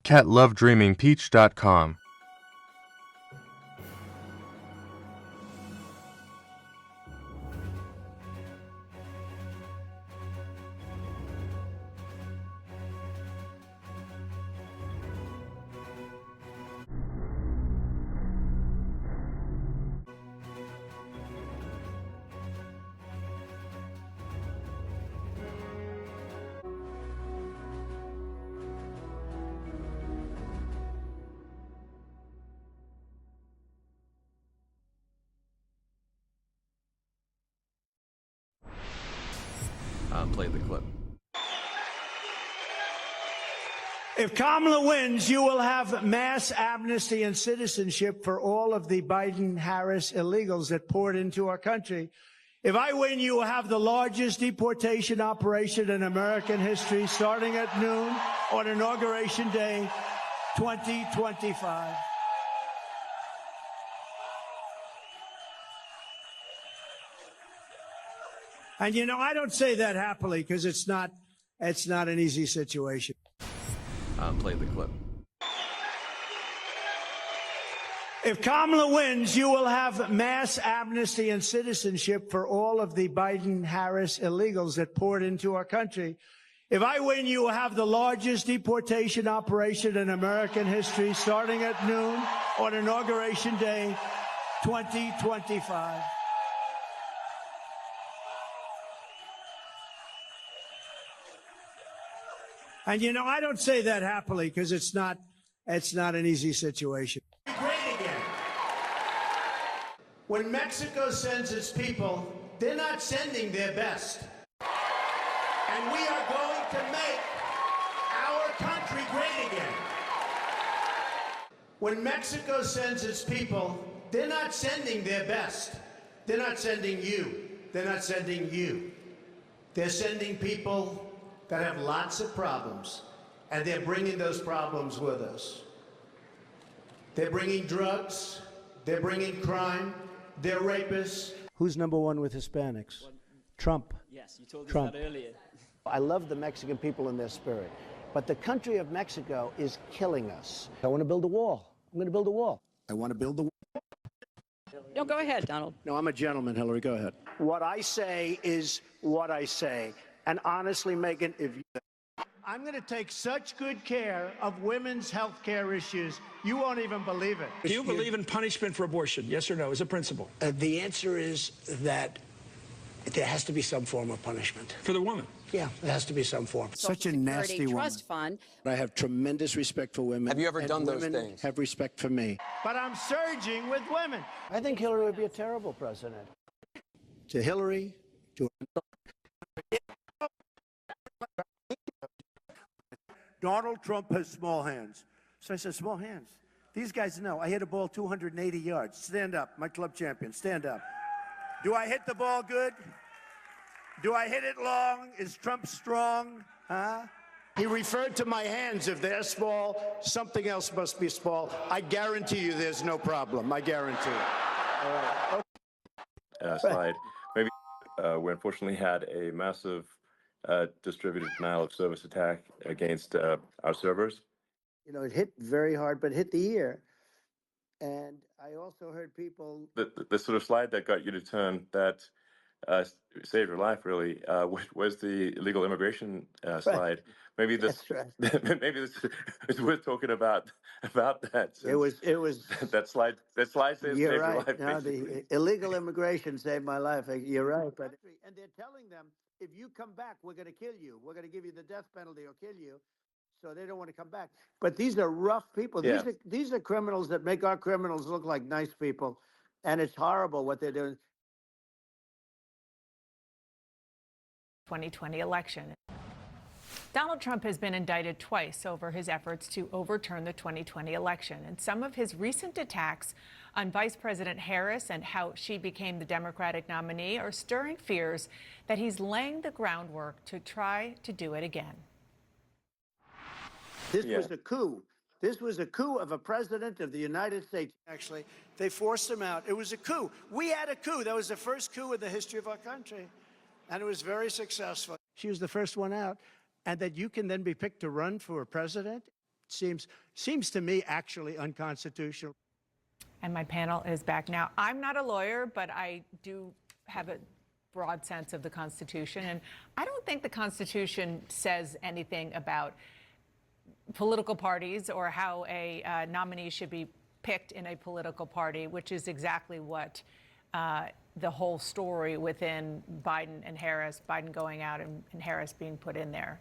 catlovedreamingpeach.com. Play the clip. If Kamala wins, you will have mass amnesty and citizenship for all of the Biden-Harris illegals that poured into our country. If I win, you will have the largest deportation operation in American history, starting at noon on Inauguration Day, 2025. And, you know, I don't say that happily because it's not an easy situation. Play the clip. If Kamala wins, you will have mass amnesty and citizenship for all of the Biden-Harris illegals that poured into our country. If I win, you will have the largest deportation operation in American history, starting at noon on Inauguration Day, 2025. And, you know, I don't say that happily because it's not an easy situation. Great again. When Mexico sends its people, they're not sending their best. And we are going to make our country great again. When Mexico sends its people, they're not sending their best. They're not sending you. They're not sending you. They're sending people that have lots of problems, and they're bringing those problems with us. They're bringing drugs, they're bringing crime, they're rapists. Who's number one with Hispanics? Trump. Yes, you told us Trump. that earlier. I love the Mexican people and their spirit, but the country of Mexico is killing us. I want to build a wall. I'm going to build a wall. I want to build a wall. No, go ahead, Donald. No, I'm a gentleman, Hillary, go ahead. What I say is what I say. And honestly, Megan, I'm going to take such good care of women's health care issues, you won't even believe it. Do you believe in punishment for abortion? Yes or no, as a principle? The answer is that there has to be some form of punishment. For the woman? Yeah, there has to be some form. Such a nasty woman. Trust fund. I have tremendous respect for women. Have you ever done those women things? Have respect for me. But I'm surging with women. I think Hillary would be a terrible president. To Hillary, to Donald Trump has small hands. So I said, small hands? These guys know. I hit a ball 280 yards. Stand up, my club champion, stand up. Do I hit the ball good? Do I hit it long? Is Trump strong? Huh? He referred to my hands. If they're small, something else must be small. I guarantee you there's no problem. I guarantee it. Slide. Maybe we unfortunately had a massive distributed denial of service attack against our servers. you know, it hit very hard, but hit the ear. And I also heard people. The sort of slide that got you to turn that saved your life really was the illegal immigration slide. Maybe this, maybe this is worth talking about that. It was that slide saved your life. No, the illegal immigration saved my life. You're right, but and they're telling them, if you come back, we're going to kill you. We're going to give you the death penalty or kill you. So they don't want to come back. But these are rough people. Yeah. These are criminals that make our criminals look like nice people, and it's horrible what they're doing. 2020 election. Donald Trump has been indicted twice over his efforts to overturn the 2020 election, and some of his recent attacks on Vice President Harris and how she became the Democratic nominee are stirring fears that he's laying the groundwork to try to do it again. This was a coup. This was a coup of a president of the United States. Actually, they forced him out. It was a coup. We had a coup. That was the first coup in the history of our country. And it was very successful. She was the first one out. And that you can then be picked to run for president, Seems to me actually unconstitutional. And my panel is back now. I'm not a lawyer, but I do have a broad sense of the Constitution. And I don't think the Constitution says anything about political parties or how a nominee should be picked in a political party, which is exactly what the whole story within Biden and Harris, Biden going out and Harris being put in there,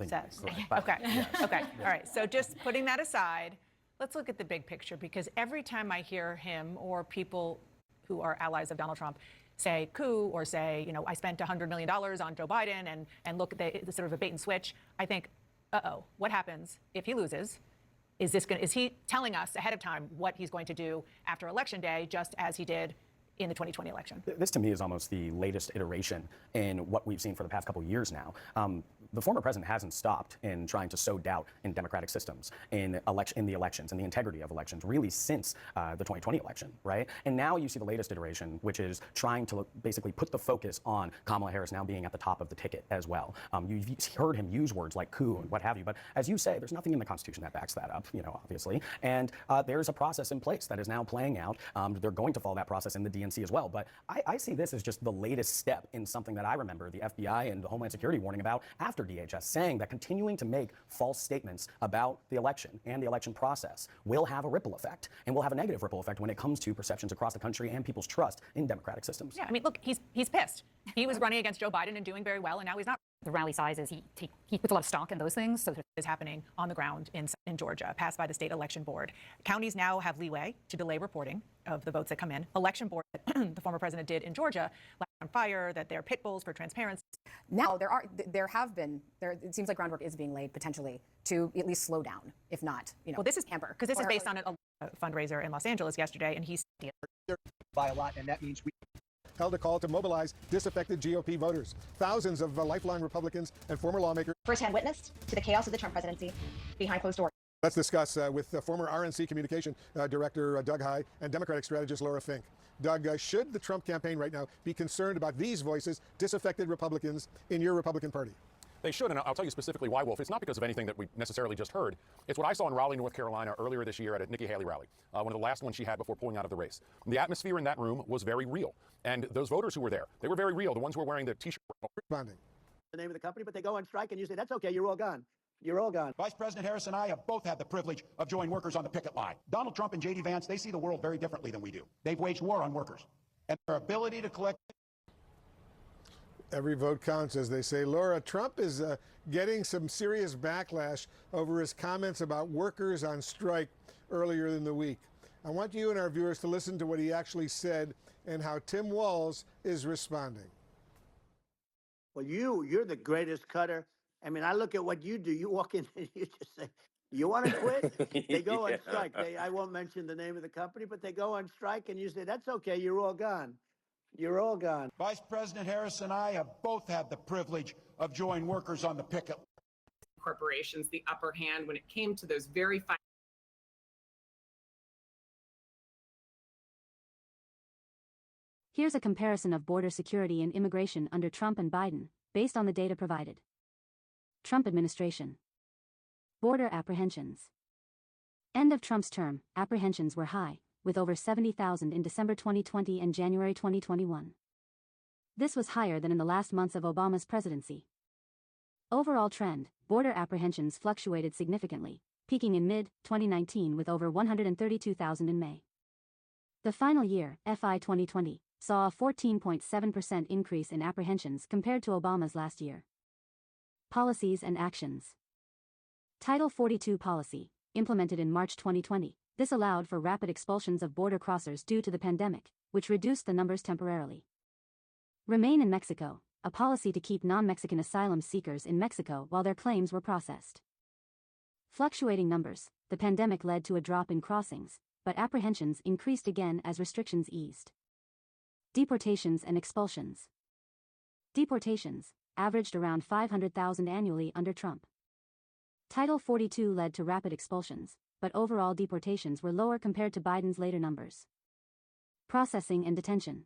says. Okay. Yes. Okay. All right. So just putting that aside, let's look at the big picture, because every time I hear him or people who are allies of Donald Trump say coup or say, you know, I spent $100 million on Joe Biden and look at the sort of a bait and switch, I think, uh-oh, what happens if he loses? Is he telling us ahead of time what he's going to do after Election Day, just as he did in the 2020 election? This, to me, is almost the latest iteration in what we've seen for the past couple of years now. The former president hasn't stopped in trying to sow doubt in democratic systems, in the elections, and the integrity of elections, really since the 2020 election, right? And now you see the latest iteration, which is trying to basically put the focus on Kamala Harris now being at the top of the ticket as well. You've heard him use words like coup and what have you, but as you say, there's nothing in the Constitution that backs that up, you know, obviously. And there's a process in place that is now playing out. They're going to follow that process in the DNC as well. But I see this as just the latest step in something that I remember the FBI and the Homeland Security warning about after DHS, saying that continuing to make false statements about the election and the election process will have a ripple effect, and will have a negative ripple effect when it comes to perceptions across the country and people's trust in democratic systems. Yeah, I mean, look, he's pissed. He was running against Joe Biden and doing very well, and now he's not. The rally sizes, he puts a lot of stock in those things. So Is happening on the ground in Georgia, passed by the state election board. Counties now have leeway to delay reporting of the votes that come in. Election board, the former president did in Georgia, light on fire that they're pit bulls for transparency. Now it seems like groundwork is being laid potentially to at least slow down, if not, you know. Well, this is hamper, because this is based on a fundraiser in Los Angeles yesterday, and he's by a lot, and that means we held a call to mobilize disaffected GOP voters. Thousands of lifeline Republicans and former lawmakers Firsthand witness to the chaos of the Trump presidency behind closed doors. Let's discuss with former RNC Communication Director Doug Heye and Democratic strategist Laura Fink. Doug, should the Trump campaign right now be concerned about these voices, disaffected Republicans in your Republican Party? They should, and I'll tell you specifically why, Wolf. It's not because of anything that we necessarily just heard. It's what I saw in Raleigh, North Carolina earlier this year at a Nikki Haley rally, one of the last ones she had before pulling out of the race. The atmosphere in that room was very real, and those voters who were there, they were very real. The ones who were wearing the T-shirt. Responding. The name of the company, but they go on strike and you say, that's okay, you're all gone. You're all gone. Vice President Harris and I have both had the privilege of joining workers on the picket line. Donald Trump and J.D. Vance, they see the world very differently than we do. They've waged war on workers, and their ability to collect. Every vote counts, as they say. Laura, Trump is getting some serious backlash over his comments about workers on strike earlier in the week. I want you and our viewers to listen to what he actually said and how Tim Walz is responding. Well, you're the greatest cutter. I mean, I look at what you do. You walk in and you just say, you want to quit? They go on strike. I won't mention the name of the company, but they go on strike and you say, that's okay, you're all gone. You're all gone. Vice President Harris and I have both had the privilege of joining workers on the picket line. Corporations the upper hand when it came to those very fine. Here's a comparison of border security and immigration under Trump and Biden, based on the data provided. Trump administration. Border apprehensions. End of Trump's term, apprehensions were high, with over 70,000 in December 2020 and January 2021. This was higher than in the last months of Obama's presidency. Overall trend, border apprehensions fluctuated significantly, peaking in mid-2019 with over 132,000 in May. The final year, FY 2020, saw a 14.7% increase in apprehensions compared to Obama's last year. Policies and actions. Title 42 policy, implemented in March 2020. This allowed for rapid expulsions of border crossers due to the pandemic, which reduced the numbers temporarily. Remain in Mexico, a policy to keep non-Mexican asylum seekers in Mexico while their claims were processed. Fluctuating numbers, the pandemic led to a drop in crossings, but apprehensions increased again as restrictions eased. Deportations and expulsions. Deportations averaged around 500,000 annually under Trump. Title 42 led to rapid expulsions, but overall deportations were lower compared to Biden's later numbers. Processing and detention.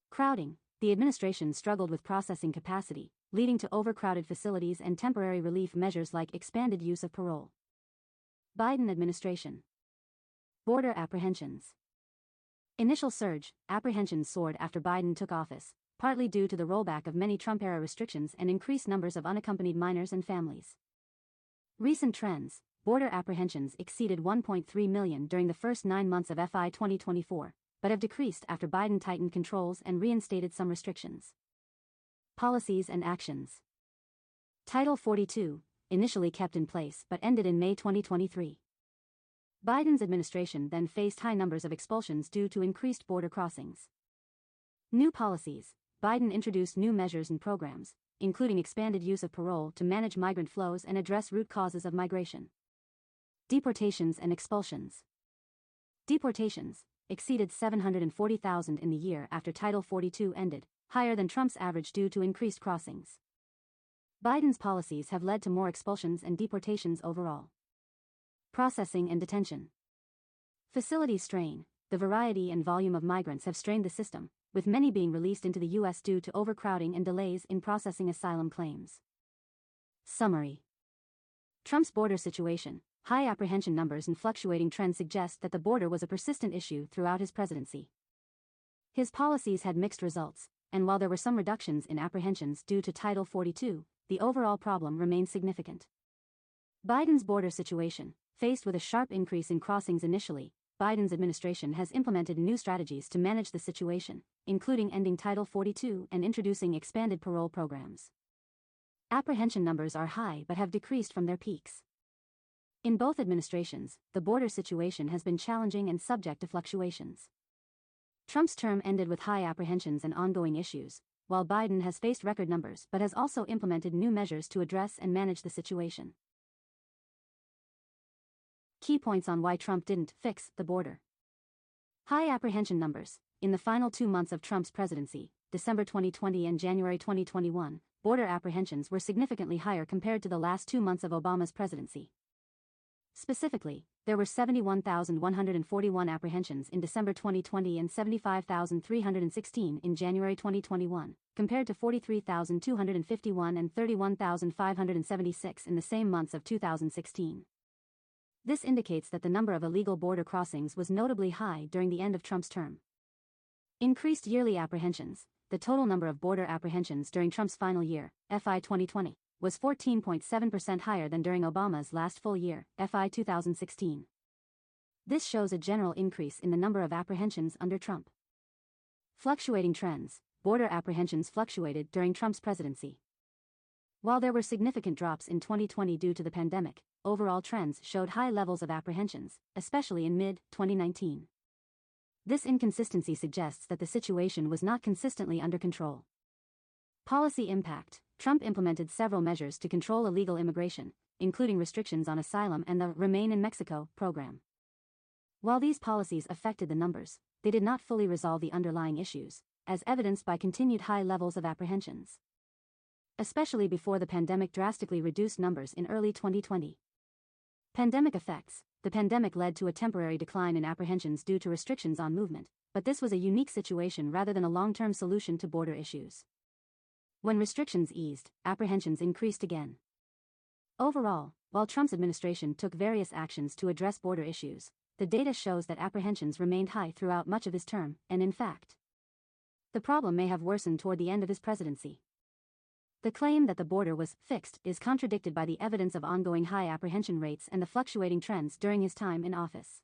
Crowding. The administration struggled with processing capacity, leading to overcrowded facilities and temporary relief measures like expanded use of parole. Biden administration. Border apprehensions. Initial surge, apprehensions soared after Biden took office, partly due to the rollback of many Trump-era restrictions and increased numbers of unaccompanied minors and families. Recent trends, border apprehensions exceeded 1.3 million during the first 9 months of FY 2024, but have decreased after Biden tightened controls and reinstated some restrictions. Policies and actions. Title 42, initially kept in place but ended in May 2023. Biden's administration then faced high numbers of expulsions due to increased border crossings. New policies. Biden introduced new measures and programs, including expanded use of parole to manage migrant flows and address root causes of migration. Deportations and expulsions. Deportations exceeded 740,000 in the year after Title 42 ended, higher than Trump's average due to increased crossings. Biden's policies have led to more expulsions and deportations overall. Processing and detention. Facility strain. The variety and volume of migrants have strained the system, with many being released into the U.S. due to overcrowding and delays in processing asylum claims. Summary. Trump's border situation. High apprehension numbers and fluctuating trends suggest that the border was a persistent issue throughout his presidency. His policies had mixed results, and while there were some reductions in apprehensions due to Title 42, the overall problem remained significant. Biden's border situation. Faced with a sharp increase in crossings initially, Biden's administration has implemented new strategies to manage the situation, including ending Title 42 and introducing expanded parole programs. Apprehension numbers are high but have decreased from their peaks. In both administrations, the border situation has been challenging and subject to fluctuations. Trump's term ended with high apprehensions and ongoing issues, while Biden has faced record numbers but has also implemented new measures to address and manage the situation. Key points on why Trump didn't fix the border. High apprehension numbers. In the final 2 months of Trump's presidency, December 2020 and January 2021, border apprehensions were significantly higher compared to the last 2 months of Obama's presidency. Specifically, there were 71,141 apprehensions in December 2020 and 75,316 in January 2021, compared to 43,251 and 31,576 in the same months of 2016. This indicates that the number of illegal border crossings was notably high during the end of Trump's term. Increased yearly apprehensions. The total number of border apprehensions during Trump's final year, FY 2020, was 14.7% higher than during Obama's last full year, FY 2016. This shows a general increase in the number of apprehensions under Trump. Fluctuating trends. Border apprehensions fluctuated during Trump's presidency. While there were significant drops in 2020 due to the pandemic, overall trends showed high levels of apprehensions, especially in mid-2019. This inconsistency suggests that the situation was not consistently under control. Policy impact. Trump implemented several measures to control illegal immigration, including restrictions on asylum and the Remain in Mexico program. While these policies affected the numbers, they did not fully resolve the underlying issues, as evidenced by continued high levels of apprehensions. Especially before the pandemic drastically reduced numbers in early 2020. Pandemic effects. The pandemic led to a temporary decline in apprehensions due to restrictions on movement, but this was a unique situation rather than a long-term solution to border issues. When restrictions eased, apprehensions increased again. Overall, while Trump's administration took various actions to address border issues, the data shows that apprehensions remained high throughout much of his term, and in fact, the problem may have worsened toward the end of his presidency. The claim that the border was fixed is contradicted by the evidence of ongoing high apprehension rates and the fluctuating trends during his time in office.